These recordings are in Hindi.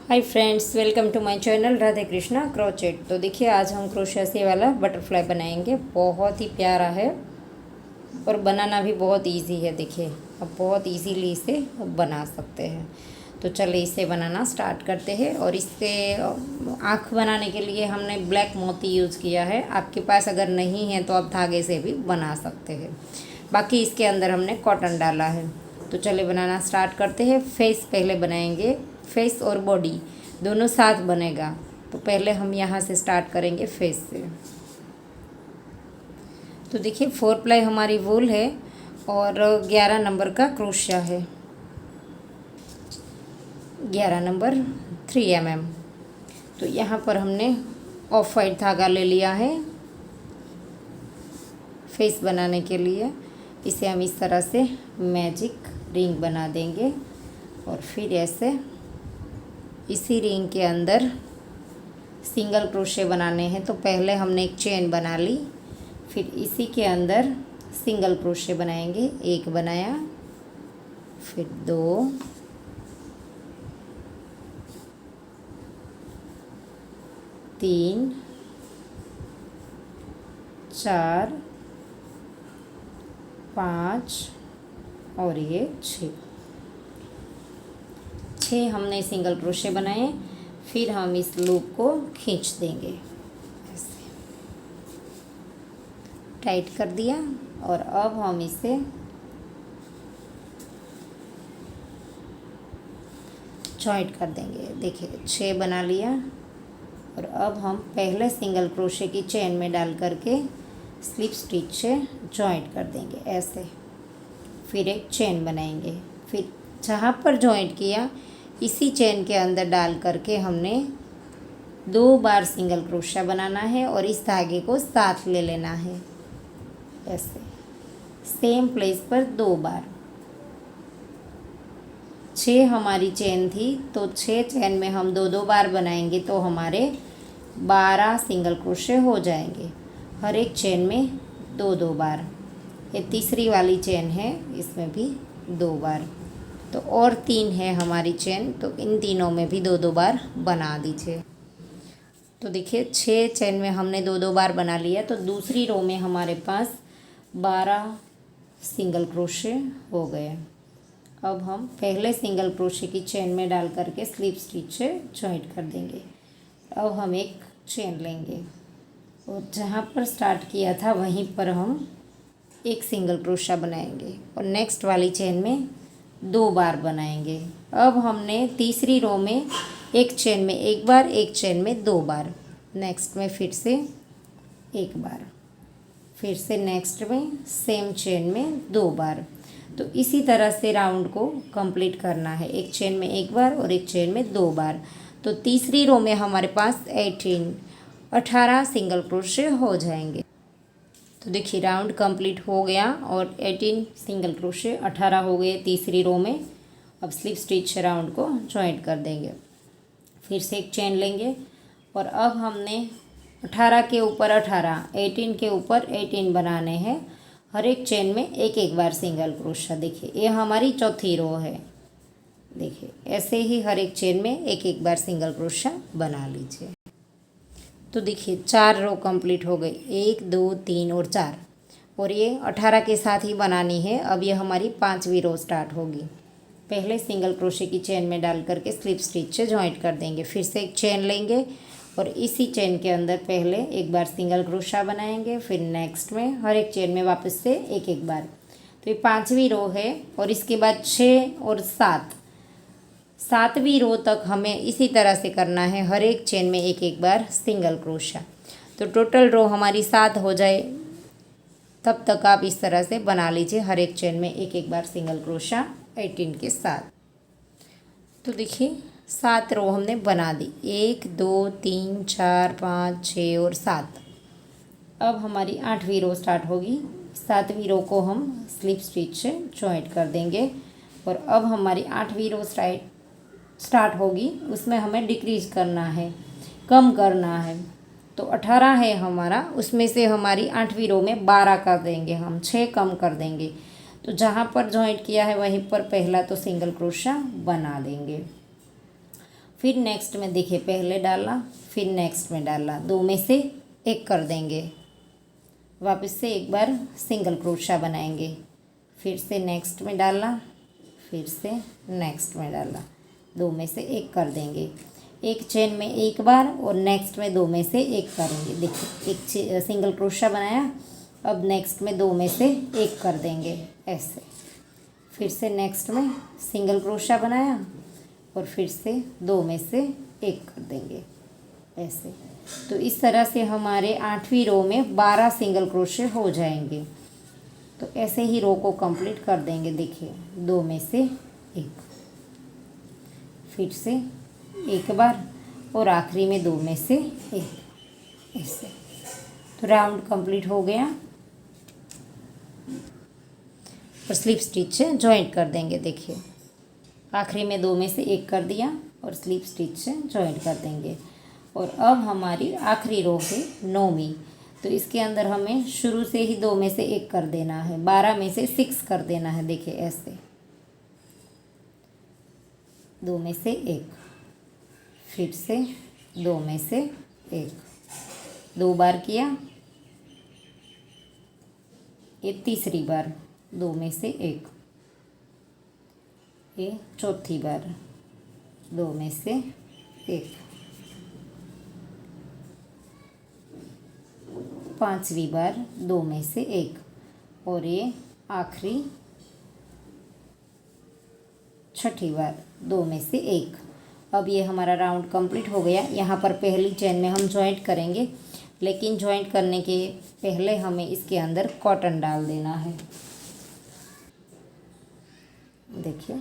Hi friends, welcome to my channel Radhe Krishna crochet. तो देखिए, आज हम क्रोशिया से वाला बटरफ्लाई बनाएंगे। बहुत ही प्यारा है और बनाना भी बहुत इजी है। देखिए, अब बहुत इजीली इसे बना सकते हैं। तो चलिए इसे बनाना स्टार्ट करते हैं। और इसके आँख बनाने के लिए हमने ब्लैक मोती यूज़ किया है। आपके पास अगर नहीं है तो आप धागे से भी बना सकते हैं। बाकी इसके अंदर हमने कॉटन डाला है। तो चलिए बनाना स्टार्ट करते हैं। फेस पहले बनाएंगे। फेस और बॉडी दोनों साथ बनेगा। तो पहले हम यहाँ से स्टार्ट करेंगे फेस से। तो देखिए, 4 प्लाई हमारी वूल है और 11 नंबर का क्रोशिया है। 11 नंबर 3 mm। तो यहाँ पर हमने ऑफ वाइट धागा ले लिया है फेस बनाने के लिए। इसे हम इस तरह से मैजिक रिंग बना देंगे और फिर ऐसे इसी रिंग के अंदर सिंगल क्रोशे बनाने हैं। तो पहले हमने एक चेन बना ली, फिर इसी के अंदर सिंगल क्रोशे बनाएंगे। एक बनाया, फिर 2, 3, 4, 5 और ये 6 हमने सिंगल क्रोशे बनाए। फिर हम इस लूप को खींच देंगे, ऐसे टाइट कर दिया। और अब हम इसे जॉइंट कर देंगे। देखिए, 6 बना लिया। और अब हम पहले सिंगल क्रोशे की चेन में डाल करके स्लिप स्टिच से जॉइंट कर देंगे ऐसे। फिर एक चेन बनाएंगे। फिर जहाँ पर जॉइंट किया इसी चेन के अंदर डाल करके हमने 2 बार सिंगल क्रोशा बनाना है और इस धागे को साथ ले लेना है ऐसे, सेम प्लेस पर 2 बार। 6 हमारी चेन थी, तो 6 चेन में हम 2 बार बनाएंगे तो हमारे 12 सिंगल क्रोशे हो जाएंगे। हर एक चेन में 2 बार। ये तीसरी वाली चेन है, इसमें भी 2 बार। तो और 3 है हमारी चेन, तो इन तीनों में भी 2 बार बना दीजिए। तो देखिए, 6 चेन में हमने 2 बार बना लिया। तो दूसरी रो में हमारे पास 12 सिंगल क्रोशे हो गए। अब हम पहले सिंगल क्रोशे की चेन में डाल करके स्लिप स्टिच से जॉइंट कर देंगे। अब हम एक चेन लेंगे और जहाँ पर स्टार्ट किया था वहीं पर हम एक सिंगल क्रोशा बनाएंगे और नेक्स्ट वाली चेन में 2 बार बनाएंगे। अब हमने तीसरी रो में एक चेन में 1 बार, एक चेन में 2 बार, नेक्स्ट में फिर से 1 बार, फिर से नेक्स्ट में सेम चेन में 2 बार। तो इसी तरह से राउंड को कंप्लीट करना है। एक चेन में 1 बार और एक चेन में 2 बार। तो तीसरी रो में हमारे पास 18 सिंगल क्रोशे हो जाएंगे। तो देखिए, राउंड कंप्लीट हो गया और 18 सिंगल क्रोशे 18 हो गए तीसरी रो में। अब स्लिप स्टिच राउंड को जॉइंट कर देंगे। फिर से एक चेन लेंगे और अब हमने 18 के ऊपर 18, 18 के ऊपर 18 बनाने हैं। हर एक चेन में एक बार सिंगल क्रोशा। देखिए, ये हमारी चौथी रो है। देखिए, ऐसे ही हर एक चेन में एक बार सिंगल क्रोशा बना लीजिए। तो देखिए, 4 रो कंप्लीट हो गई, 1, 2, 3 और 4। और ये 18 के साथ ही बनानी है। अब ये हमारी 5वीं रो स्टार्ट होगी। पहले सिंगल क्रोशे की चेन में डाल करके स्लिप स्टिच से जॉइंट कर देंगे। फिर से एक चेन लेंगे और इसी चेन के अंदर पहले 1 बार सिंगल क्रोशा बनाएंगे। फिर नेक्स्ट में हर एक चेन में वापस से एक बार। तो ये 5वीं रो है। और इसके बाद 6 और 7, 7वीं रो तक हमें इसी तरह से करना है। हर एक चेन में एक बार सिंगल क्रोशा। तो टोटल रो हमारी 7 हो जाए तब तक आप इस तरह से बना लीजिए। हर एक चेन में एक बार सिंगल क्रोशा 18 के साथ। तो देखिए, 7 रो हमने बना दी, 1, 2, 3, 4, 5, 6 और 7। अब हमारी 8वीं रो स्टार्ट होगी। 7वीं रो को हम स्लिप स्टिच से जॉइंट कर देंगे। और अब हमारी 8वीं रो स्टार्ट होगी। उसमें हमें डिक्रीज करना है, कम करना है। तो 18 है हमारा, उसमें से हमारी 8वीं रो में 12 कर देंगे हम, 6 कम कर देंगे। तो जहाँ पर जॉइंट किया है वहीं पर पहला तो सिंगल क्रोशा बना देंगे। फिर नेक्स्ट में देखिए पहले डाला, फिर नेक्स्ट में डाला, दो में से एक कर देंगे, वापस से एक बार सिंगल क्रोशा बनाएंगे, फिर से नेक्स्ट में डाला, फिर से नेक्स्ट में डाला, दो में से एक कर देंगे, एक चेन में एक बार और नेक्स्ट में दो में से एक करेंगे। देखिए एक सिंगल क्रोशा बनाया, अब नेक्स्ट में दो में से एक कर देंगे ऐसे, फिर से नेक्स्ट में सिंगल क्रोशा बनाया और फिर से दो में से एक कर देंगे ऐसे। तो इस तरह से हमारे 8वीं रो में 12 सिंगल क्रोशे हो जाएंगे। तो ऐसे ही रो को कंप्लीट कर देंगे। देखिए दो में से एक, फिर से एक बार और आखिरी में दो में से एक ऐसे। तो राउंड कंप्लीट हो गया और स्लिप स्टिच से जॉइंट कर देंगे। देखिए आखिरी में दो में से एक कर दिया और स्लिप स्टिच से जॉइंट कर देंगे। और अब हमारी आखिरी रो है 9वीं। तो इसके अंदर हमें शुरू से ही दो में से एक कर देना है, 12 में से 6 कर देना है। देखिए ऐसे, दो में से एक, फिर से दो में से एक, दो बार किया, ये तीसरी बार दो में से एक, ये चौथी बार दो में से एक, पांचवी बार दो में से एक, और ये आखिरी छठी बार दो में से एक। अब ये हमारा राउंड कंप्लीट हो गया। यहाँ पर पहली चेन में हम जॉइंट करेंगे, लेकिन जॉइंट करने के पहले हमें इसके अंदर कॉटन डाल देना है। देखिए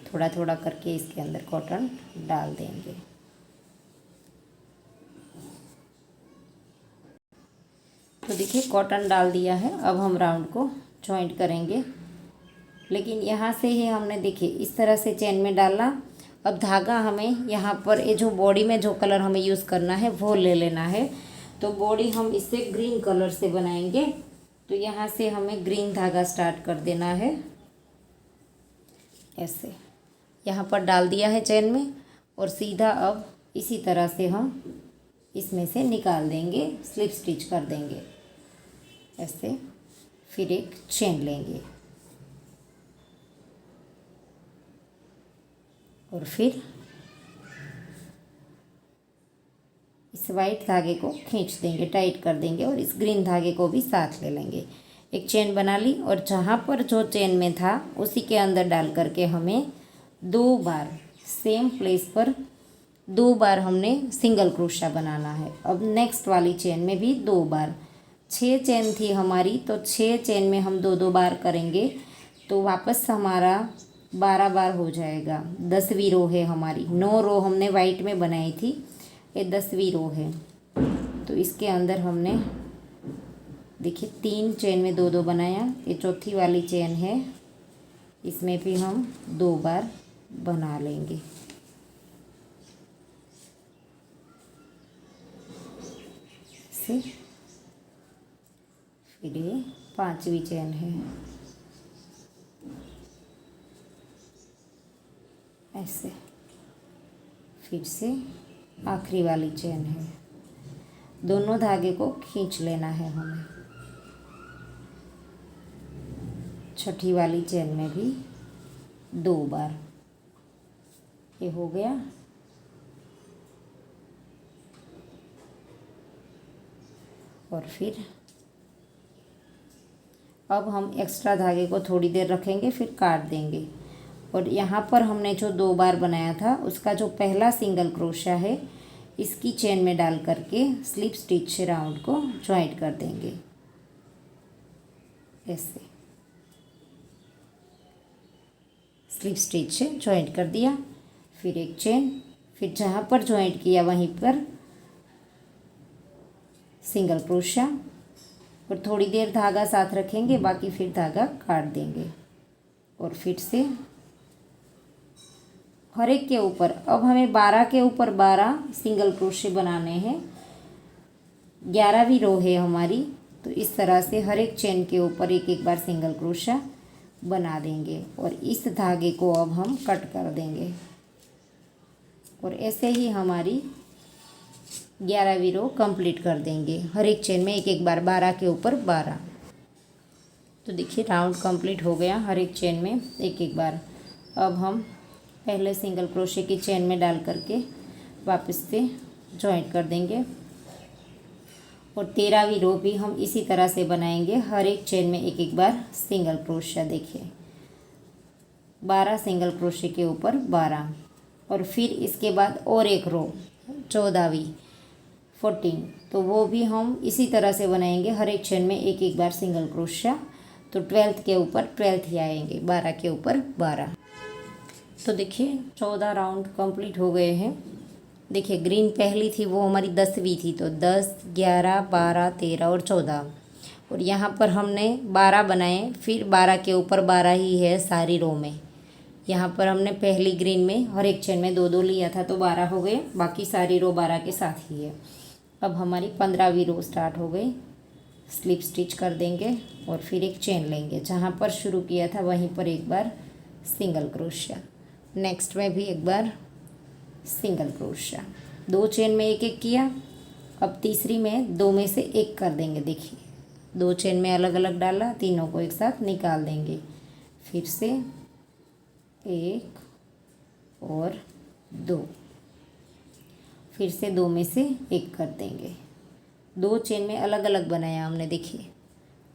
थोड़ा थोड़ा करके इसके अंदर कॉटन डाल देंगे। तो देखिए कॉटन डाल दिया है। अब हम राउंड को जॉइंट करेंगे, लेकिन यहाँ से ही हमने देखिए इस तरह से चेन में डाला। अब धागा हमें यहाँ पर ये जो बॉडी में जो कलर हमें यूज़ करना है वो ले लेना है। तो बॉडी हम इससे ग्रीन कलर से बनाएंगे। तो यहाँ से हमें ग्रीन धागा स्टार्ट कर देना है ऐसे, यहाँ पर डाल दिया है चेन में, और सीधा अब इसी तरह से हम इसमें से निकाल देंगे, स्लिप स्टिच कर देंगे ऐसे। फिर एक चेन लेंगे और फिर इस वाइट धागे को खींच देंगे, टाइट कर देंगे, और इस ग्रीन धागे को भी साथ ले लेंगे। एक चेन बना ली, और जहाँ पर जो चेन में था उसी के अंदर डाल करके हमें दो बार सेम प्लेस पर दो बार हमने सिंगल क्रोशा बनाना है। अब नेक्स्ट वाली चेन में भी दो बार, 6 चेन थी हमारी, तो 6 चेन में हम दो दो बार करेंगे तो वापस हमारा 12 बार हो जाएगा। 10वीं रो है हमारी, 9 रो हमने वाइट में बनाई थी, ये 10वीं रो है। तो इसके अंदर हमने देखिए 3 चेन में दो दो बनाया, ये चौथी वाली चेन है, इसमें भी हम दो बार बना लेंगे से। फिर ये 5वीं चेन है ऐसे, फिर से आखिरी वाली चेन है। दोनों धागे को खींच लेना है हमें। छठी वाली चेन में भी दो बार, ये हो गया। और फिर अब हम एक्स्ट्रा धागे को थोड़ी देर रखेंगे, फिर काट देंगे। और यहाँ पर हमने जो दो बार बनाया था उसका जो पहला सिंगल क्रोशा है इसकी चेन में डाल करके स्लिप स्टिच से राउंड को ज्वाइंट कर देंगे ऐसे। स्लिप स्टिच से ज्वाइंट कर दिया, फिर एक चेन, फिर जहाँ पर ज्वाइंट किया वहीं पर सिंगल क्रोशा, और थोड़ी देर धागा साथ रखेंगे, बाकी फिर धागा काट देंगे। और फिर से हर एक के ऊपर, अब हमें 12 के ऊपर 12 सिंगल क्रोशे बनाने हैं। 11वीं रो है हमारी, तो इस तरह से हर एक चेन के ऊपर एक एक बार सिंगल क्रोशा, बना देंगे और इस धागे को अब हम कट कर देंगे। और ऐसे ही हमारी 11वीं रो कंप्लीट कर देंगे। हर एक चेन में एक एक बार 12 के ऊपर 12। तो देखिए राउंड कंप्लीट हो गया हर एक चेन में एक एक बार। अब हम पहले सिंगल क्रोशे की चेन में डाल करके वापस से जॉइंट कर देंगे और 13वीं रो भी हम इसी तरह से बनाएंगे। हर एक चेन में एक एक बार सिंगल क्रोशा। देखिए 12 सिंगल क्रोशे के ऊपर 12 और फिर इसके बाद और एक रो 14वीं 14, तो वो भी हम इसी तरह से बनाएंगे। हर एक चेन में एक एक बार सिंगल क्रोशा। तो 12th के ऊपर 12th ही आएंगे, 12 के ऊपर 12। तो देखिए 14 राउंड कंप्लीट हो गए हैं। देखिए ग्रीन पहली थी वो हमारी 10वीं थी, तो 10 11 12 13 और 14। और यहाँ पर हमने 12 बनाए, फिर 12 के ऊपर 12 ही है सारी रो में। यहाँ पर हमने पहली ग्रीन में हर एक चेन में 2 लिया था तो 12 हो गए, बाकी सारी रो 12 के साथ ही है। अब हमारी 15वीं रो स्टार्ट हो गई। स्लिप स्टिच कर देंगे और फिर एक चेन लेंगे, जहाँ पर शुरू किया था वहीं पर एक बार सिंगल क्रोशिया। नेक्स्ट में भी एक बार सिंगल क्रोशिया। 2 चेन में एक एक किया। अब तीसरी में 2 में से एक कर देंगे। देखिए 2 चेन में अलग अलग डाला, तीनों को एक साथ निकाल देंगे। फिर से 1 और 2, फिर से 2 में से एक कर देंगे। 2 चेन में अलग अलग बनाया हमने, देखिए।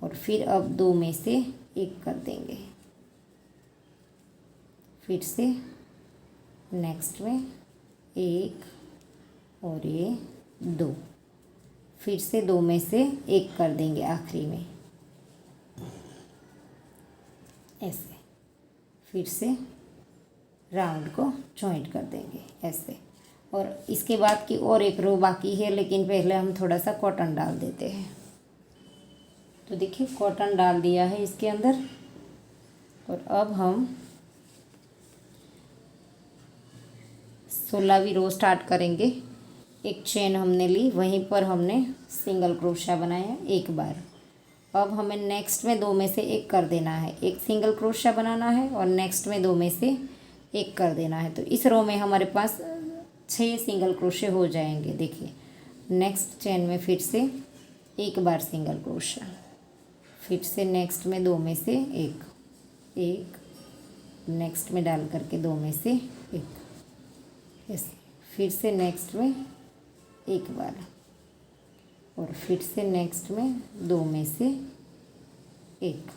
और फिर अब 2 में से एक कर देंगे। फिर से नेक्स्ट में 1 और ये 2, फिर से 2 में से एक कर देंगे आखिरी में ऐसे। फिर से राउंड को जॉइंट कर देंगे ऐसे। और इसके बाद की और एक रो बाकी है, लेकिन पहले हम थोड़ा सा कॉटन डाल देते हैं। तो देखिए कॉटन डाल दिया है इसके अंदर। और अब हम 16वीं रो स्टार्ट करेंगे। एक चेन हमने ली, वहीं पर हमने सिंगल क्रोशा बनाया एक बार। अब हमें नेक्स्ट में 2 में से एक कर देना है, एक सिंगल क्रोशा बनाना है और नेक्स्ट में 2 में से एक कर देना है। तो इस रो में हमारे पास 6 सिंगल क्रोशे हो जाएंगे। देखिए नेक्स्ट चेन में फिर से एक बार सिंगल क्रोशा, फिर से नेक्स्ट में 2 में से एक, नेक्स्ट में डाल करके 2 में से एक ऐसे। फिर से नेक्स्ट में एक बार और फिर से नेक्स्ट में 2 में से एक।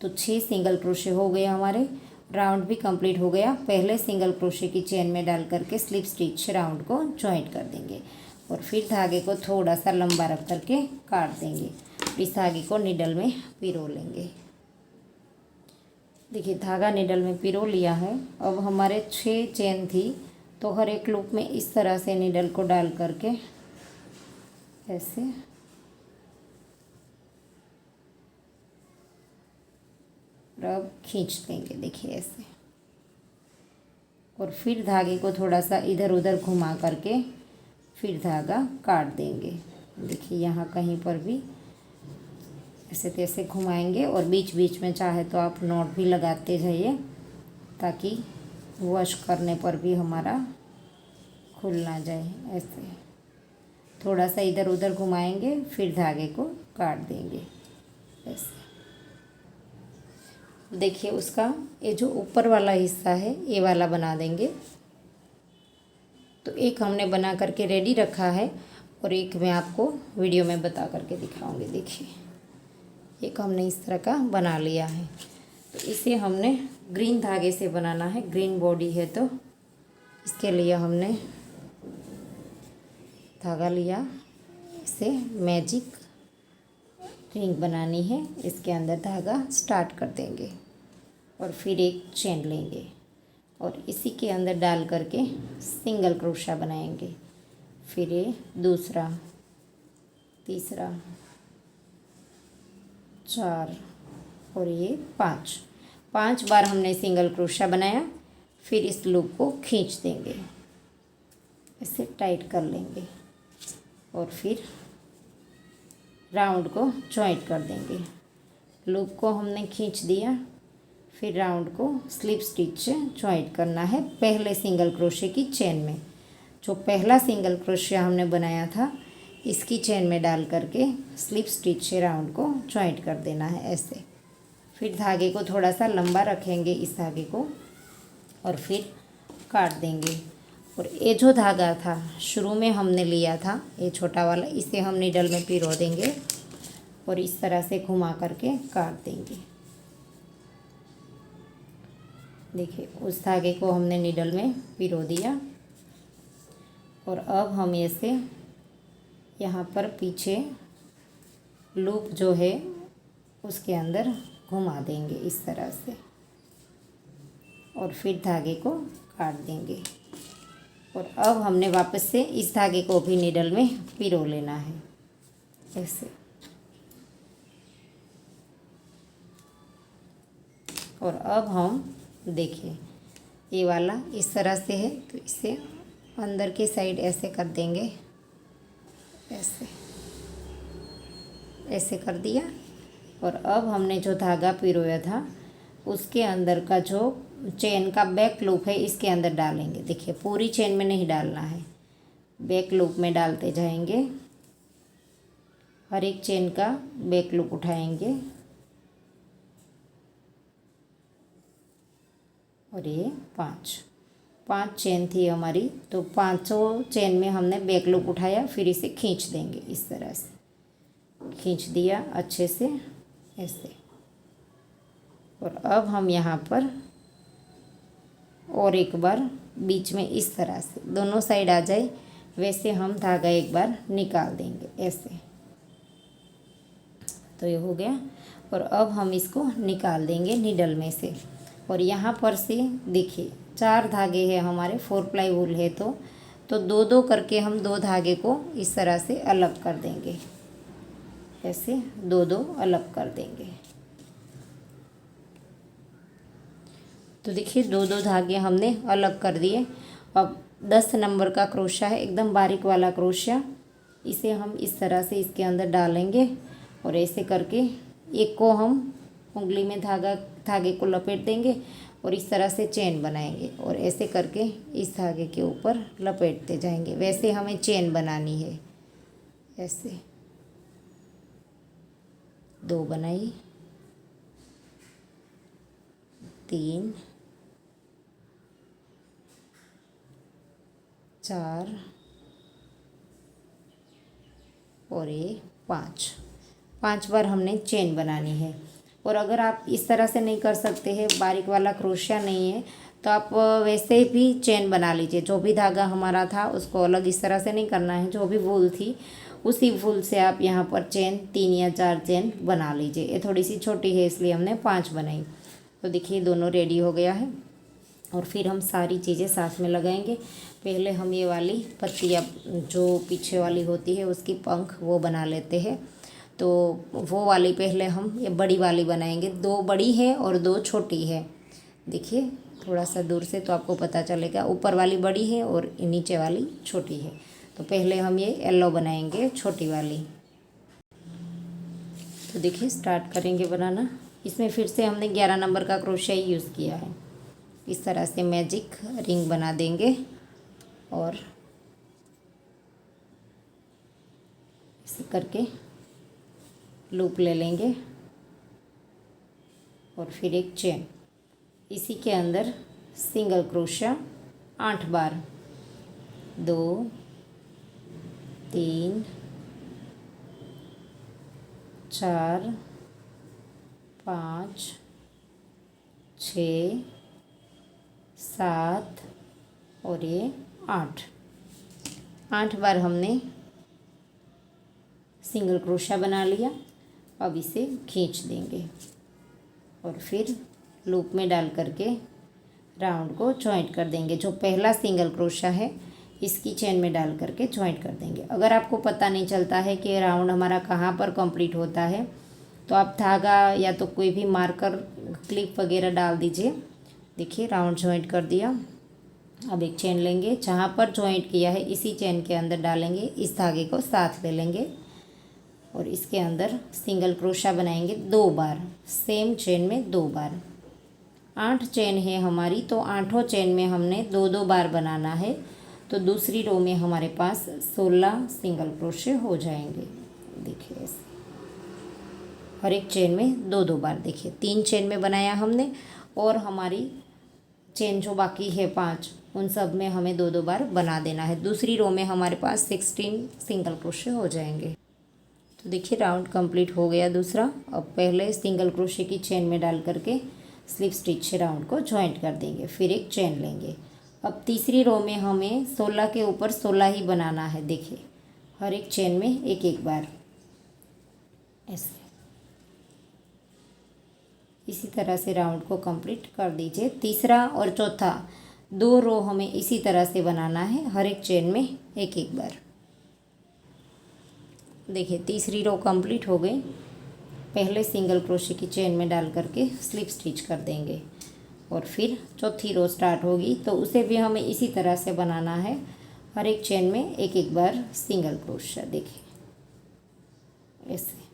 तो 6 सिंगल क्रोशे हो गए हमारे। राउंड भी कंप्लीट हो गया। पहले सिंगल क्रोशे की चेन में डाल करके स्लिप स्टिच राउंड को जॉइंट कर देंगे और फिर धागे को थोड़ा सा लंबा रख करके काट देंगे। इस धागे को निडल में पिरो लेंगे। देखिए धागा निडल में पिरो लिया है। अब हमारे 6 चेन थी, तो हर एक लूप में इस तरह से निडल को डाल करके ऐसे अब खींच देंगे। देखिए ऐसे। और फिर धागे को थोड़ा सा इधर उधर घुमा करके फिर धागा काट देंगे। देखिए यहाँ कहीं पर भी ऐसे तैसे घुमाएंगे और बीच बीच में चाहे तो आप नॉट भी लगाते जाइए, ताकि वॉश करने पर भी हमारा खुल ना जाए। ऐसे थोड़ा सा इधर उधर घुमाएंगे, फिर धागे को काट देंगे ऐसे। देखिए उसका ये जो ऊपर वाला हिस्सा है ये वाला बना देंगे। तो एक हमने बना करके रेडी रखा है और एक मैं आपको वीडियो में बता करके दिखाऊंगी। देखिए एक हमने इस तरह का बना लिया है। तो इसे हमने ग्रीन धागे से बनाना है, ग्रीन बॉडी है तो इसके लिए हमने धागा लिया। इसे मैजिक रिंग बनानी है, इसके अंदर धागा स्टार्ट कर देंगे और फिर एक चेन लेंगे और इसी के अंदर डाल करके सिंगल क्रोशा बनाएंगे। फिर ये दूसरा, तीसरा, 4 और ये 5 बार हमने सिंगल क्रोशा बनाया। फिर इस लूप को खींच देंगे, इसे टाइट कर लेंगे और फिर राउंड को जॉइंट कर देंगे। लूप को हमने खींच दिया, फिर राउंड को स्लिप स्टिच से जॉइंट करना है पहले सिंगल क्रोशे की चेन में। जो पहला सिंगल क्रोशिया हमने बनाया था इसकी चेन में डाल करके स्लिप स्टिच से राउंड को जॉइंट कर देना है ऐसे। फिर धागे को थोड़ा सा लंबा रखेंगे इस धागे को और फिर काट देंगे। और ये जो धागा था शुरू में हमने लिया था ये छोटा वाला, इसे हम नीडल में पिरो देंगे और इस तरह से घुमा करके काट देंगे। देखिए उस धागे को हमने नीडल में पिरो दिया और अब हम ऐसे यहाँ पर पीछे लूप जो है उसके अंदर घुमा देंगे इस तरह से और फिर धागे को काट देंगे। और अब हमने वापस से इस धागे को भी नीडल में पिरो लेना है ऐसे। और अब हम देखिए ये वाला इस तरह से है तो इसे अंदर की साइड ऐसे कर देंगे, ऐसे ऐसे कर दिया। और अब हमने जो धागा पिरोया था उसके अंदर का जो चेन का बैक लूप है इसके अंदर डालेंगे। देखिए पूरी चेन में नहीं डालना है, बैक लूप में डालते जाएंगे। हर एक चेन का बैक लूप उठाएंगे और ये पांच चेन थी हमारी, तो पांचों चेन में हमने बैक लूप उठाया, फिर इसे खींच देंगे इस तरह से। खींच दिया अच्छे से ऐसे। और अब हम यहाँ पर और एक बार बीच में इस तरह से दोनों साइड आ जाए वैसे हम धागा एक बार निकाल देंगे ऐसे। तो ये हो गया। और अब हम इसको निकाल देंगे नीडल में से। और यहाँ पर से देखिए 4 धागे हैं हमारे, 4 प्लाई वूल है तो दो दो करके हम 2 धागे को इस तरह से अलग कर देंगे ऐसे, 2 अलग कर देंगे। तो देखिए 2 धागे हमने अलग कर दिए। अब 10 नंबर का क्रोशा है, एकदम बारीक वाला क्रोशा, इसे हम इस तरह से इसके अंदर डालेंगे और ऐसे करके एक को हम उंगली में धागे को लपेट देंगे और इस तरह से चेन बनाएंगे और ऐसे करके इस धागे के ऊपर लपेटते जाएंगे। वैसे हमें चेन बनानी है ऐसे। 2 बनाई, 3, 4 और ये 5 बार हमने चेन बनानी है। और अगर आप इस तरह से नहीं कर सकते हैं, बारीक वाला क्रोशिया नहीं है, तो आप वैसे भी चेन बना लीजिए। जो भी धागा हमारा था उसको अलग इस तरह से नहीं करना है, जो भी वूल थी उसी वूल से आप यहाँ पर चेन 3 या 4 चेन बना लीजिए। ये थोड़ी सी छोटी है इसलिए हमने 5 बनाई। तो देखिए दोनों रेडी हो गया है। और फिर हम सारी चीज़ें साथ में लगाएंगे। पहले हम ये वाली पत्तियाँ जो पीछे वाली होती है उसकी पंख वो बना लेते हैं। तो वो वाली पहले हम ये बड़ी वाली बनाएंगे। 2 बड़ी है और 2 छोटी है। देखिए थोड़ा सा दूर से तो आपको पता चलेगा, ऊपर वाली बड़ी है और नीचे वाली छोटी है। तो पहले हम ये येलो बनाएंगे छोटी वाली। तो देखिए स्टार्ट करेंगे बनाना। इसमें फिर से हमने 11 नंबर का क्रोशिया यूज़ किया है। इस तरह से मैजिक रिंग बना देंगे और इसे करके लूप ले लेंगे और फिर एक चेन। इसी के अंदर सिंगल क्रोशिया 8 बार, 2, 3, 4, 5, 6, 7 और ये 8 बार हमने सिंगल क्रोशिया बना लिया। अब इसे खींच देंगे और फिर लूप में डाल करके राउंड को जॉइंट कर देंगे। जो पहला सिंगल क्रोशिया है इसकी चेन में डाल करके जॉइंट कर देंगे। अगर आपको पता नहीं चलता है कि राउंड हमारा कहाँ पर कंप्लीट होता है तो आप धागा या तो कोई भी मार्कर क्लिप वगैरह डाल दीजिए। देखिए राउंड जॉइंट कर दिया। अब एक चेन लेंगे, जहाँ पर जॉइंट किया है इसी चेन के अंदर डालेंगे, इस धागे को साथ ले लेंगे और इसके अंदर सिंगल क्रोशा बनाएंगे 2 बार, सेम चेन में 2 बार। 8 चेन है हमारी, तो 8 चेन में हमने 2 बार बनाना है। तो दूसरी रो में हमारे पास 16 सिंगल क्रोशे हो जाएंगे। देखिए ऐसे हर एक चेन में 2 बार। देखिए 3 चेन में बनाया हमने, और हमारी चेन जो बाकी है 5, उन सब में हमें 2 बार बना देना है। दूसरी रो में हमारे पास 16 सिंगल क्रोशे हो जाएंगे। तो देखिए राउंड कंप्लीट हो गया दूसरा। अब पहले सिंगल क्रोशे की चेन में डाल करके स्लिप स्टिच से राउंड को जॉइंट कर देंगे, फिर एक चेन लेंगे। अब तीसरी रो में हमें 16 के ऊपर 16 ही बनाना है। देखिए हर एक चेन में एक बार ऐसे, इसी तरह से राउंड को कंप्लीट कर दीजिए। तीसरा और चौथा 2 रो हमें इसी तरह से बनाना है, हर एक चेन में एक बार। देखिए तीसरी रो कंप्लीट हो गई। पहले सिंगल क्रोशे की चेन में डाल करके स्लिप स्टिच कर देंगे, और फिर चौथी रो स्टार्ट होगी तो उसे भी हमें इसी तरह से बनाना है, हर एक चेन में एक बार सिंगल क्रोशा। देखिए ऐसे,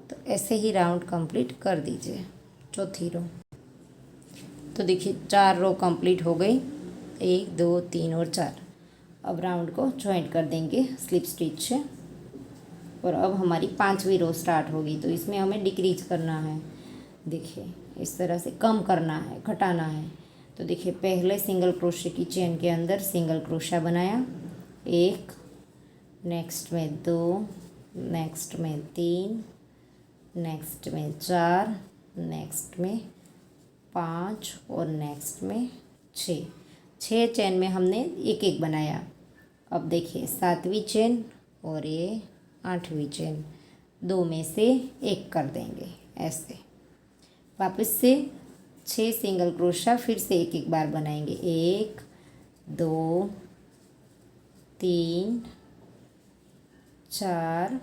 तो ऐसे ही राउंड कंप्लीट कर दीजिए चौथी रो। तो देखिए 4 रो कंप्लीट हो गई, 1 2 3 और 4। अब राउंड को जॉइंट कर देंगे स्लिप स्टिच से, और अब हमारी 5वीं रो स्टार्ट होगी। तो इसमें हमें डिक्रीज करना है। देखिए इस तरह से कम करना है, घटाना है। तो देखिए पहले सिंगल क्रोशे की चेन के अंदर सिंगल क्रोशा बनाया, 1, नेक्स्ट में 2, नेक्स्ट में 3, नेक्स्ट में 4, नेक्स्ट में 5 और नेक्स्ट में 6। 6 चेन में हमने एक बनाया। अब देखिए 7वीं चेन और ये 8वीं चेन, 2 में से 1 कर देंगे ऐसे। वापस से 6 सिंगल क्रोशा फिर से एक बार बनाएंगे, 1 2 3 4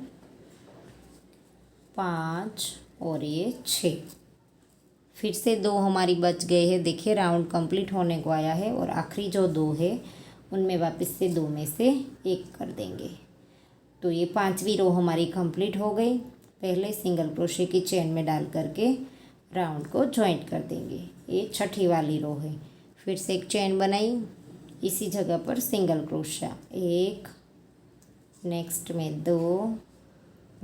5 और ये 6। फिर से 2 हमारी बच गए हैं। देखिए राउंड कंप्लीट होने को आया है, और आखिरी जो 2 है उनमें वापस से 2 में से 1 कर देंगे। तो ये 5वीं रो हमारी कंप्लीट हो गई। पहले सिंगल क्रोशे की चेन में डाल करके राउंड को जॉइंट कर देंगे। ये 6ठी वाली रो है। फिर से एक चेन बनाई, इसी जगह पर सिंगल क्रोशा, 1, नेक्स्ट में 2,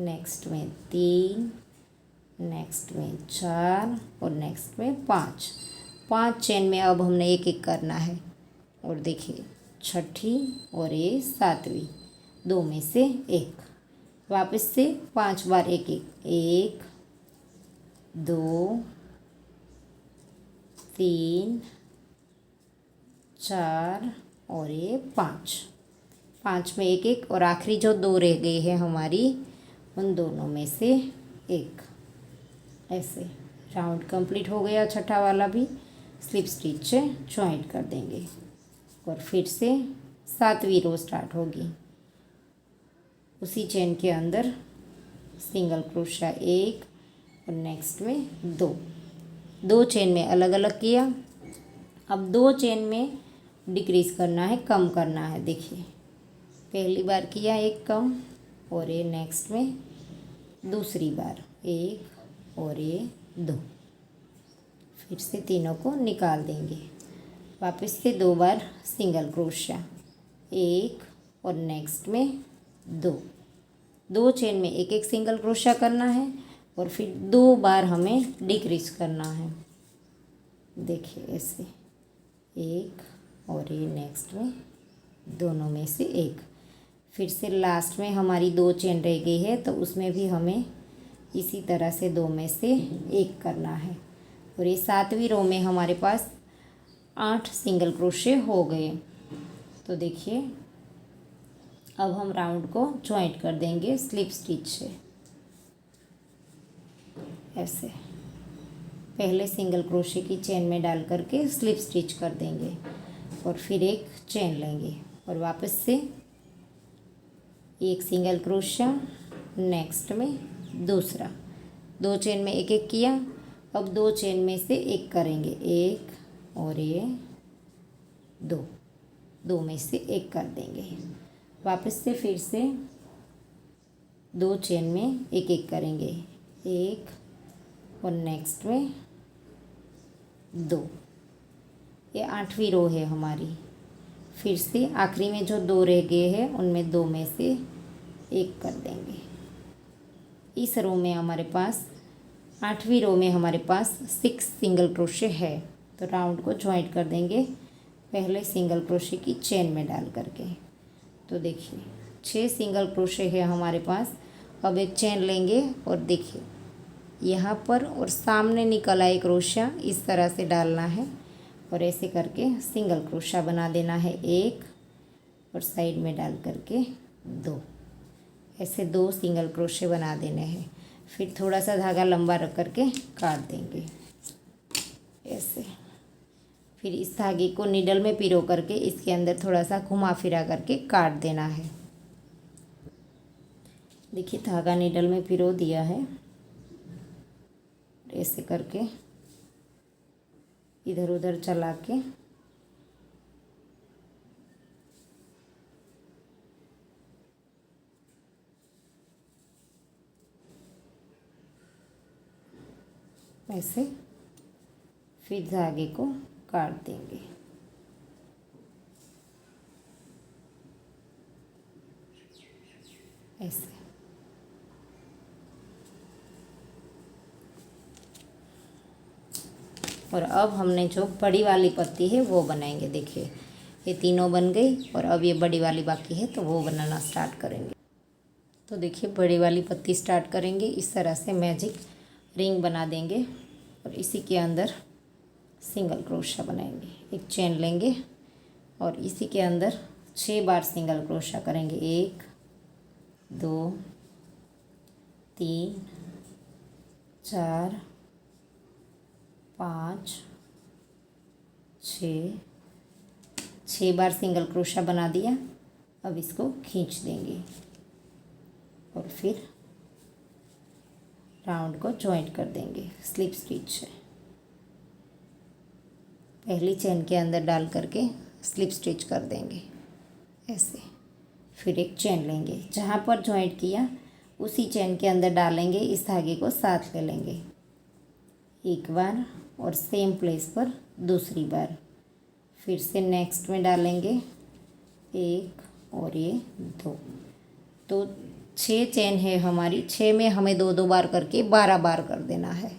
नेक्स्ट में 3, नेक्स्ट में 4 और नेक्स्ट में 5। 5 चेन में अब हमने एक करना है। और देखिए 6ठी और ये 7वीं, 2 में से 1। वापस से 5 बार 1 2 3 4 और ये 5 में 1 और आखिरी जो 2 रह गई है हमारी, उन दोनों में से 1। ऐसे राउंड कंप्लीट हो गया। 6ठा वाला भी स्लिप स्टिच से जॉइंट कर देंगे, और फिर से 7वीं रो स्टार्ट होगी। उसी चेन के अंदर सिंगल क्रोशा 1 और नेक्स्ट में 2 चेन में अलग अलग किया। अब 2 चेन में डिक्रीज करना है, कम करना है। देखिए पहली बार किया 1 कम, और ये नेक्स्ट में दूसरी बार 1 और ये 2। फिर से तीनों को निकाल देंगे। वापस से 2 बार सिंगल क्रोशा, 1 और नेक्स्ट में 2 चेन में एक सिंगल क्रोशा करना है, और फिर 2 बार हमें डिक्रीज करना है। देखिए ऐसे 1 और ये नेक्स्ट में दोनों में से 1। फिर से लास्ट में हमारी 2 चेन रह गई है, तो उसमें भी हमें इसी तरह से 2 में से 1 करना है। और ये 7वीं रो में हमारे पास 8 सिंगल क्रोशे हो गए। तो देखिए अब हम राउंड को जॉइंट कर देंगे स्लिप स्टिच से। ऐसे पहले सिंगल क्रोशे की चेन में डाल करके स्लिप स्टिच कर देंगे, और फिर एक चेन लेंगे, और वापस से एक सिंगल क्रोशा, नेक्स्ट में दूसरा, 2 चेन में एक किया। अब 2 चेन में से 1 करेंगे, 1 और ये 2 में से 1 कर देंगे। वापस से फिर से 2 चेन में एक एक करेंगे, 1 और नेक्स्ट में 2। ये 8वीं रो है हमारी। फिर से आखिरी में जो 2 रह गए हैं उनमें 2 में से एक कर देंगे। इस रो में हमारे पास 8वीं रो में हमारे पास 6 सिंगल क्रोशे है। तो राउंड को जॉइंट कर देंगे पहले सिंगल क्रोशे की चेन में डाल करके। तो देखिए 6 सिंगल क्रोशे है हमारे पास। अब एक चेन लेंगे और देखिए यहाँ पर और सामने निकला एक क्रोशा इस तरह से डालना है और ऐसे करके सिंगल क्रोशा बना देना है 1 और साइड में डाल करके 2। ऐसे 2 सिंगल क्रोशे बना देने हैं। फिर थोड़ा सा धागा लंबा रख करके काट देंगे ऐसे। फिर इस धागे को नीडल में पिरो करके इसके अंदर थोड़ा सा घुमा फिरा करके काट देना है। देखिए धागा नीडल में पिरो दिया है, ऐसे करके इधर उधर चला के ऐसे फिर धागे को काट देंगे। ऐसे और अब हमने जो बड़ी वाली पत्ती है वो बनाएंगे। देखिए ये तीनों बन गई और अब ये बड़ी वाली बाकी है तो वो बनाना स्टार्ट करेंगे। तो देखिए बड़ी वाली पत्ती स्टार्ट करेंगे। इस तरह से मैजिक रिंग बना देंगे और इसी के अंदर सिंगल क्रोशा बनाएंगे। एक चेन लेंगे और इसी के अंदर 6 बार सिंगल क्रोशा करेंगे। 1 2 3 4 5 6 बार सिंगल क्रोशा बना दिया। अब इसको खींच देंगे और फिर राउंड को जॉइंट कर देंगे स्लिप स्टिच से। पहली चेन के अंदर डाल करके स्लिप स्टिच कर देंगे ऐसे। फिर एक चेन लेंगे, जहाँ पर जॉइंट किया उसी चेन के अंदर डालेंगे, इस धागे को साथ ले लेंगे एक बार और सेम प्लेस पर दूसरी बार। फिर से नेक्स्ट में डालेंगे 1 और ये 2। तो 6 चेन है हमारी, 6 में हमें 2 बार करके 12 बार कर देना है।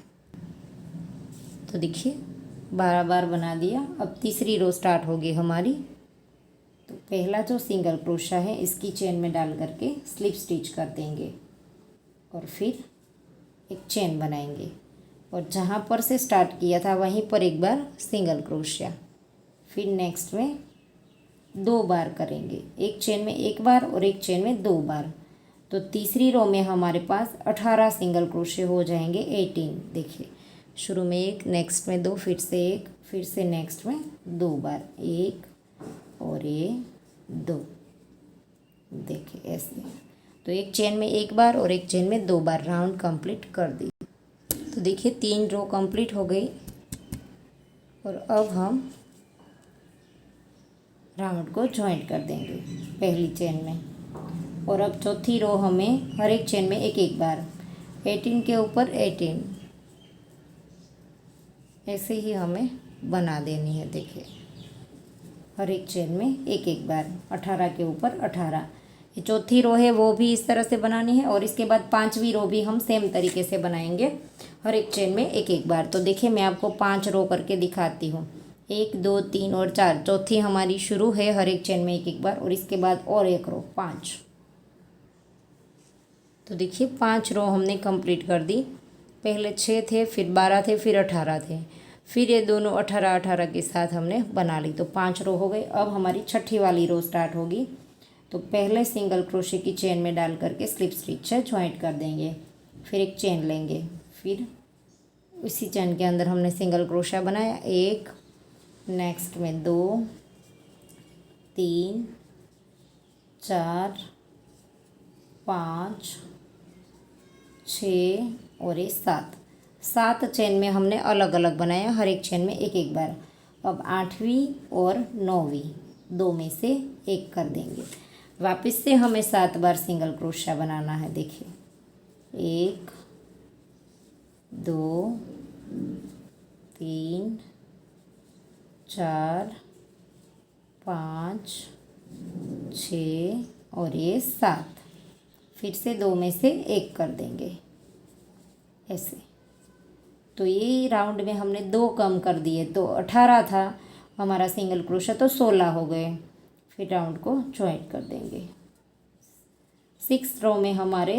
तो देखिए 12 बार बना दिया। अब तीसरी रो स्टार्ट होगी हमारी। तो पहला जो सिंगल क्रोशा है इसकी चेन में डाल करके स्लिप स्टिच कर देंगे और फिर एक चेन बनाएंगे और जहाँ पर से स्टार्ट किया था वहीं पर एक बार सिंगल क्रोशिया। फिर नेक्स्ट में 2 बार करेंगे, एक चेन में 1 बार और एक चेन में 2 बार। तो तीसरी रो में हमारे पास 18 सिंगल क्रोशे हो जाएंगे। 18 देखिए शुरू में 1, नेक्स्ट में 2, फिर से 1, फिर से नेक्स्ट में 2 बार, 1 और ये 2। देखिए ऐसे। तो एक चेन में 1 बार और एक चेन में 2 बार राउंड कंप्लीट कर दी। तो देखिए 3 रो कंप्लीट हो गई और अब हम राउंड को जॉइंट कर देंगे पहली चेन में। और अब चौथी रो हमें हर एक चेन में एक एक बार 18 के ऊपर 18 ऐसे ही हमें बना देनी है। देखिए हर एक चेन में एक एक बार 18 के ऊपर 18। ये चौथी रो है वो भी इस तरह से बनानी है और इसके बाद 5वीं रो भी हम सेम तरीके से बनाएंगे हर एक चेन में एक एक बार। तो देखिए मैं आपको 5 रो करके दिखाती हूँ। 1 2 3 और 4। चौथी हमारी शुरू है हर एक चेन में एक एक बार और इसके बाद और एक रो 5। तो देखिए 5 रो हमने कंप्लीट कर दी। पहले 6 थे, फिर 12 थे, फिर 18 थे, फिर ये दोनों 18 18 के साथ हमने बना ली। तो 5 रो हो गई। अब हमारी छठी वाली रो स्टार्ट होगी। तो पहले सिंगल क्रोशे की चेन में डाल करके स्लिप स्टिच से ज्वाइंट कर देंगे। फिर एक चेन लेंगे, फिर उसी चेन के अंदर हमने सिंगल क्रोशा बनाया 1, नेक्स्ट में 2 3 4 5 6 और ये 7 चेन में हमने अलग अलग बनाया हर एक चेन में एक एक बार। अब 8वीं और 9वीं 2 में से एक कर देंगे। वापस से हमें 7 बार सिंगल क्रोशिया बनाना है। देखिए 1 2 3 4 5 6 और ये 7। फिर से 2 में से 1 कर देंगे ऐसे। तो ये राउंड में हमने 2 कम कर दिए, तो 18 था हमारा सिंगल क्रोशिया, तो 16 हो गए। फिर राउंड को जॉइंट कर देंगे। 6th रो में हमारे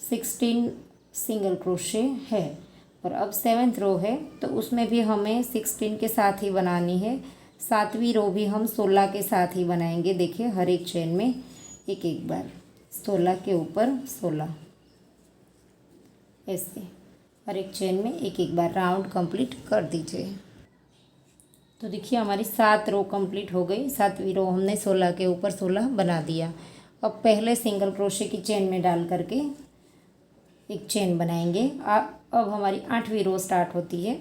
16 सिंगल क्रोशिया है, और अब 7th रो है तो उसमें भी हमें 16 के साथ ही बनानी है। 7वीं रो भी हम 16 के साथ ही बनाएंगे। देखिए हर एक चेन में एक एक बार 16 के ऊपर 16 ऐसे हर एक चेन में एक एक बार राउंड कंप्लीट कर दीजिए। तो देखिए हमारी 7 रो कंप्लीट हो गई। 7वीं रो हमने 16 के ऊपर 16 बना दिया। अब पहले सिंगल क्रोशिया की चेन में डाल करके एक चेन बनाएंगे। अब हमारी 8वीं रो स्टार्ट होती है,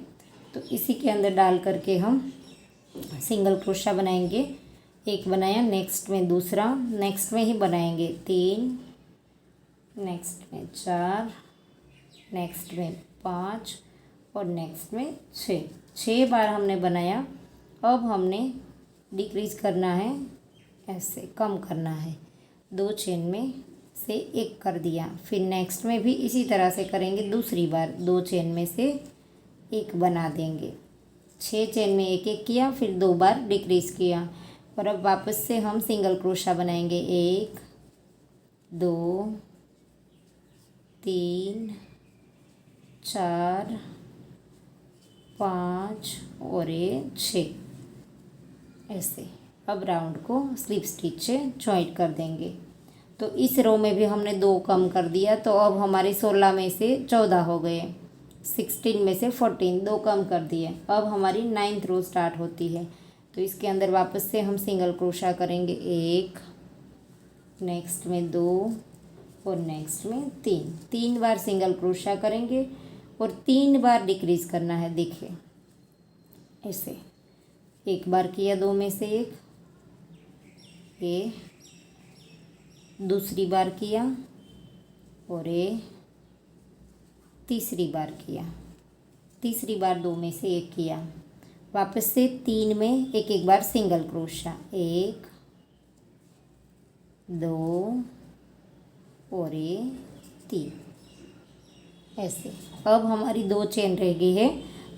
तो इसी के अंदर डाल करके हम सिंगल क्रोशिया बनाएंगे। एक बनाया, नेक्स्ट में दूसरा, नेक्स्ट में ही बनाएंगे 3, नेक्स्ट में 4, नेक्स्ट में 5 और नेक्स्ट में 6 बार हमने बनाया। अब हमने डिक्रीज करना है, ऐसे कम करना है। 2 चेन में से 1 कर दिया। फिर नेक्स्ट में भी इसी तरह से करेंगे। दूसरी बार 2 चेन में से 1 बना देंगे। 6 चेन में 1 1 किया, फिर 2 बार डिक्रीज किया, और अब वापस से हम सिंगल क्रोशिया बनाएंगे। 1 2 3 4 5 और ये 6 ऐसे। अब राउंड को स्लिप स्टिच से जॉइंट कर देंगे। तो इस रो में भी हमने 2 कम कर दिया, तो अब हमारे 16 में से 14 हो गए। 16 में से 14, 2 कम कर दिए। अब हमारी 9th रो स्टार्ट होती है, तो इसके अंदर वापस से हम सिंगल क्रोशिया करेंगे। 1, नेक्स्ट में 2 और नेक्स्ट में 3 बार सिंगल क्रोशिया करेंगे और 3 बार डिक्रीज करना है। देखिए ऐसे 1 बार किया, 2 में से 1, ये दूसरी बार किया और ये तीसरी बार किया। तीसरी बार 2 में से 1 किया, वापस से 3 में एक एक बार सिंगल क्रोशिया। 1 2 और ये 3 ऐसे। अब हमारी 2 चेन रह गई है,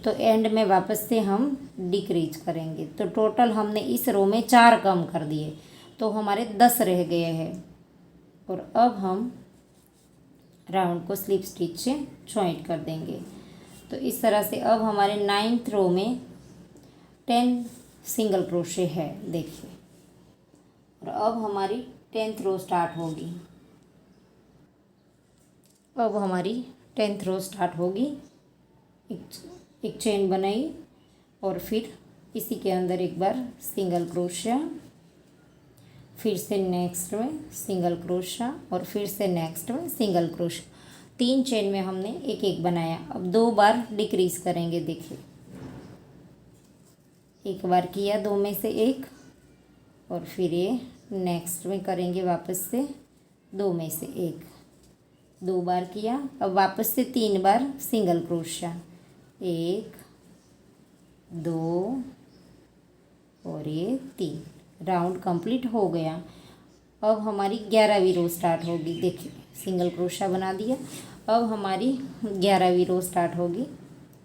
तो एंड में वापस से हम डिक्रीज करेंगे। तो टोटल हमने इस रो में 4 कम कर दिए, तो हमारे 10 रह गए हैं। और अब हम राउंड को स्लिप स्टिच से जॉइंट कर देंगे। तो इस तरह से अब हमारे 9th रो में 10 सिंगल क्रोशिया है। देखिए, और अब हमारी 10th रो स्टार्ट होगी। अब हमारी 10th रो स्टार्ट होगी। एक चेन बनाई और फिर इसी के अंदर एक बार सिंगल क्रोशिया, फिर से नेक्स्ट में सिंगल क्रोशिया और फिर से नेक्स्ट में सिंगल क्रोशिया। 3 चेन में हमने एक एक बनाया। अब 2 बार डिक्रीज करेंगे। देखिए 1 बार किया, 2 में से 1, और फिर ये नेक्स्ट में करेंगे वापस से 2 में से 1, 2 बार किया। अब वापस से 3 बार सिंगल क्रोशिया। 1 2 और ये 3। राउंड कंप्लीट हो गया। अब हमारी 11वीं रो स्टार्ट होगी। देखिए सिंगल क्रोशिया बना दिया। अब हमारी 11वीं रो स्टार्ट होगी।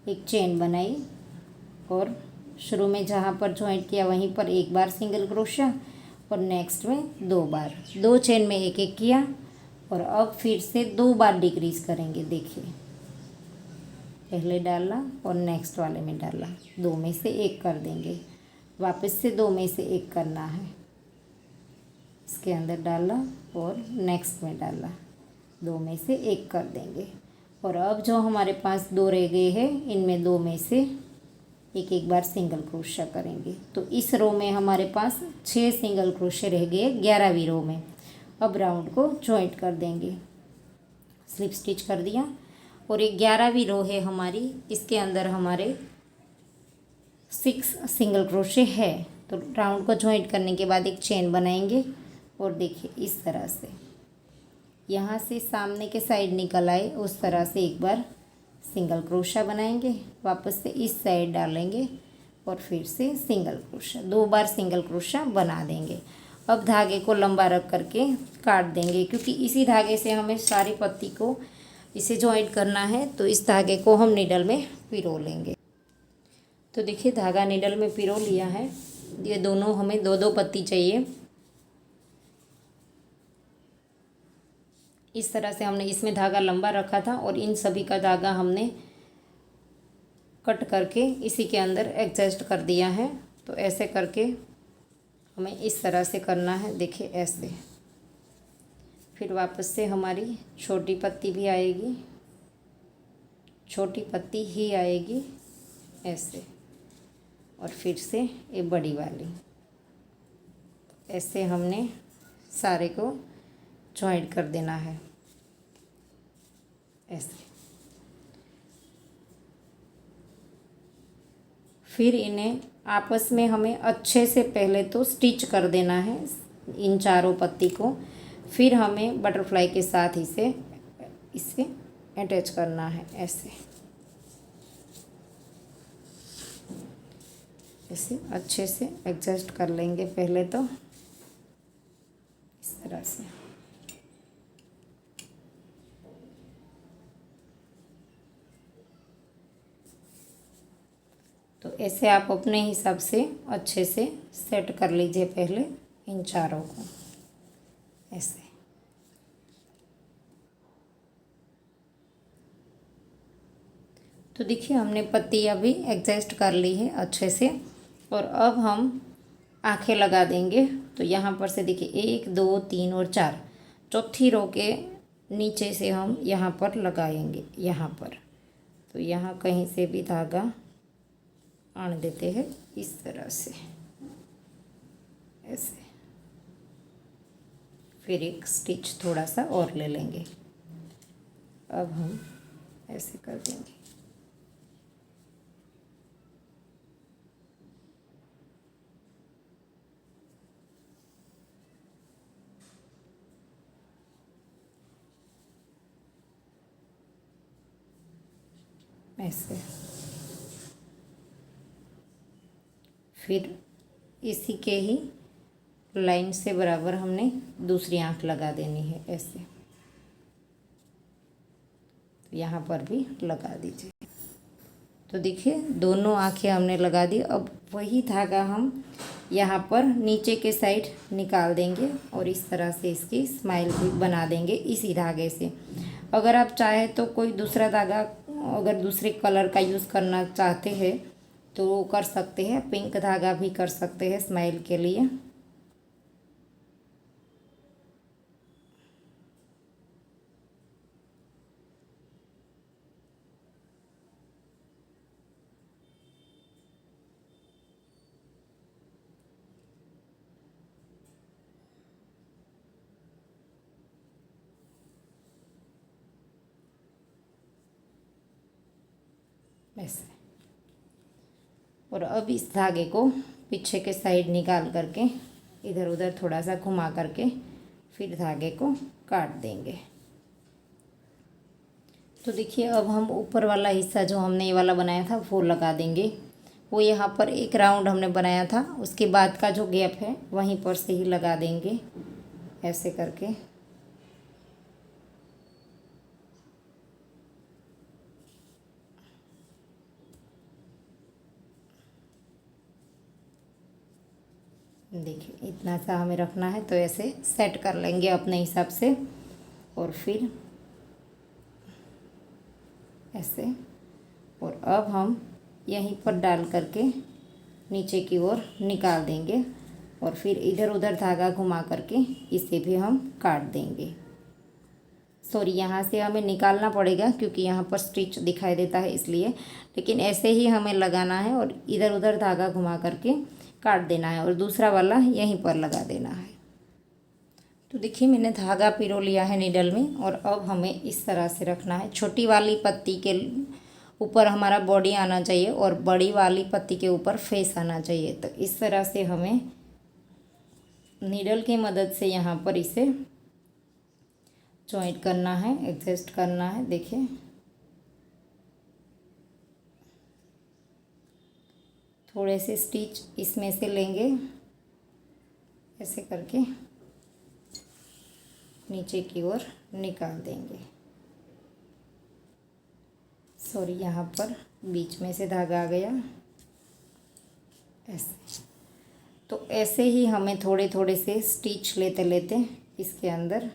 एक चेन बनाई और शुरू में जहाँ पर जॉइंट किया वहीं पर 1 बार सिंगल क्रोशिया और नेक्स्ट में 2 बार। 2 चेन में एक एक किया और अब फिर से 2 बार डिक्रीज करेंगे। देखिए पहले डाला और नेक्स्ट वाले में डाला, 2 में से 1 कर देंगे, वापस से 2 में से 1 करना है। इसके अंदर डाला और नेक्स्ट में डाला, 2 में से 1 कर देंगे। और अब जो हमारे पास 2 रह गए हैं, इनमें 2 में से एक एक बार सिंगल क्रोशिया करेंगे। तो इस रो में हमारे पास 6 सिंगल क्रोशिया रह गए 11वीं रो में। अब राउंड को जॉइंट कर देंगे। स्लिप स्टिच कर दिया और एक 11वीं रो है हमारी, इसके अंदर हमारे 6 सिंगल क्रोशिया है। तो राउंड को जॉइंट करने के बाद एक चेन बनाएंगे और देखिए इस तरह से यहाँ से सामने के साइड निकल आए उस तरह से एक बार सिंगल क्रोशा बनाएंगे, वापस से इस साइड डालेंगे और फिर से सिंगल क्रोशा, 2 बार सिंगल क्रोशा बना देंगे। अब धागे को लंबा रख करके काट देंगे, क्योंकि इसी धागे से हमें सारी पत्ती को इसे जॉइंट करना है, तो इस धागे को हम नीडल में पिरो लेंगे। तो देखिए धागा नीडल में पिरो लिया है। ये दोनों हमें 2-2 पत्ती चाहिए। इस तरह से हमने इसमें धागा लंबा रखा था और इन सभी का धागा हमने कट करके इसी के अंदर एडजस्ट कर दिया है। तो ऐसे करके हमें इस तरह से करना है, देखिए ऐसे। फिर वापस से हमारी छोटी पत्ती भी आएगी, छोटी पत्ती ही आएगी ऐसे, और फिर से ये बड़ी वाली। ऐसे हमने सारे को जॉइंट कर देना है ऐसे। फिर इन्हें आपस में हमें अच्छे से पहले तो स्टिच कर देना है इन चारों पत्ती को, फिर हमें बटरफ्लाई के साथ इसे अटैच करना है ऐसे। इसे अच्छे से एडजस्ट कर लेंगे पहले तो इस तरह से। तो ऐसे आप अपने हिसाब से अच्छे से सेट कर लीजिए पहले इन चारों को ऐसे। तो देखिए हमने पत्ती अभी एडजस्ट कर ली है अच्छे से, और अब हम आंखें लगा देंगे। तो यहाँ पर से देखिए 1 2 3 और 4, चौथी रो के नीचे से हम यहाँ पर लगाएंगे, यहाँ पर। तो यहाँ कहीं से भी धागा आन देते हैं इस तरह से ऐसे। फिर एक स्टिच थोड़ा सा और ले लेंगे। अब हम ऐसे कर देंगे। ऐसे फिर इसी के ही लाइन से बराबर हमने दूसरी आंख लगा देनी है ऐसे। तो यहाँ पर भी लगा दीजिए। तो देखिए दोनों आंखें हमने लगा दी। अब वही धागा हम यहाँ पर नीचे के साइड निकाल देंगे और इस तरह से इसकी स्माइल भी बना देंगे इसी धागे से। अगर आप चाहें तो कोई दूसरा धागा, अगर दूसरे कलर का यूज़ करना चाहते हैं तो वो कर सकते हैं, पिंक धागा भी कर सकते हैं स्माइल के लिए। ऐसे। और अब इस धागे को पीछे के साइड निकाल करके इधर उधर थोड़ा सा घुमा करके फिर धागे को काट देंगे। तो देखिए अब हम ऊपर वाला हिस्सा जो हमने ये वाला बनाया था वो लगा देंगे। वो यहाँ पर एक राउंड हमने बनाया था, उसके बाद का जो गैप है वहीं पर से ही लगा देंगे ऐसे करके। देखिए इतना सा हमें रखना है, तो ऐसे सेट कर लेंगे अपने हिसाब से। और फिर ऐसे, और अब हम यहीं पर डाल करके नीचे की ओर निकाल देंगे और फिर इधर उधर धागा घुमा करके इसे भी हम काट देंगे। सॉरी, यहाँ से हमें निकालना पड़ेगा क्योंकि यहाँ पर स्टिच दिखाई देता है इसलिए, लेकिन ऐसे ही हमें लगाना है और इधर उधर धागा घुमा करके काट देना है और दूसरा वाला यहीं पर लगा देना है। तो देखिए मैंने धागा पिरो लिया है नीडल में, और अब हमें इस तरह से रखना है। छोटी वाली पत्ती के ऊपर हमारा बॉडी आना चाहिए और बड़ी वाली पत्ती के ऊपर फेस आना चाहिए। तो इस तरह से हमें नीडल की मदद से यहाँ पर इसे जॉइंट करना है, एडजस्ट करना है। देखिए थोड़े से स्टिच इसमें से लेंगे, ऐसे करके नीचे की ओर निकाल देंगे। सॉरी, यहाँ पर बीच में से धागा आ गया, ऐसे। तो ऐसे ही हमें थोड़े थोड़े से स्टिच लेते लेते इसके अंदर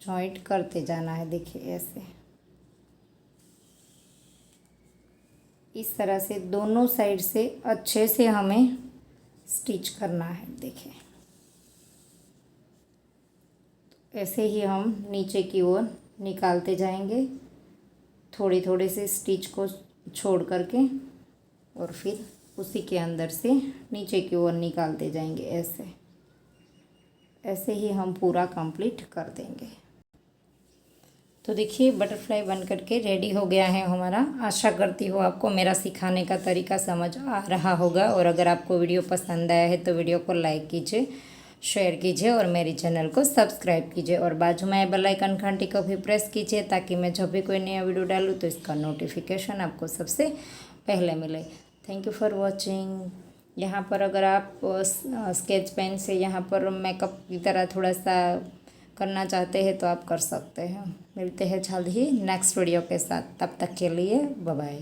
जॉइंट करते जाना है। देखिए ऐसे, इस तरह से दोनों साइड से अच्छे से हमें स्टिच करना है। देखिए ऐसे ही हम नीचे की ओर निकालते जाएंगे, थोड़े थोड़े से स्टिच को छोड़ करके, और फिर उसी के अंदर से नीचे की ओर निकालते जाएंगे। ऐसे ऐसे ही हम पूरा कंप्लीट कर देंगे। तो देखिए बटरफ्लाई बन करके रेडी हो गया है हमारा। आशा करती हूँ आपको मेरा सिखाने का तरीका समझ आ रहा होगा, और अगर आपको वीडियो पसंद आया है तो वीडियो को लाइक कीजिए, शेयर कीजिए और मेरी चैनल को सब्सक्राइब कीजिए, और बाजू में बेल आइकन घंटी को भी प्रेस कीजिए ताकि मैं जब भी कोई नया वीडियो डालूँ तो इसका नोटिफिकेशन आपको सबसे पहले मिले। Thank you for watching. यहाँ पर अगर आप स्केच पेन से यहाँ पर मेकअप की तरह थोड़ा सा करना चाहते हैं तो आप कर सकते हैं। मिलते हैं जल्द ही नेक्स्ट वीडियो के साथ, तब तक के लिए बाय बाय।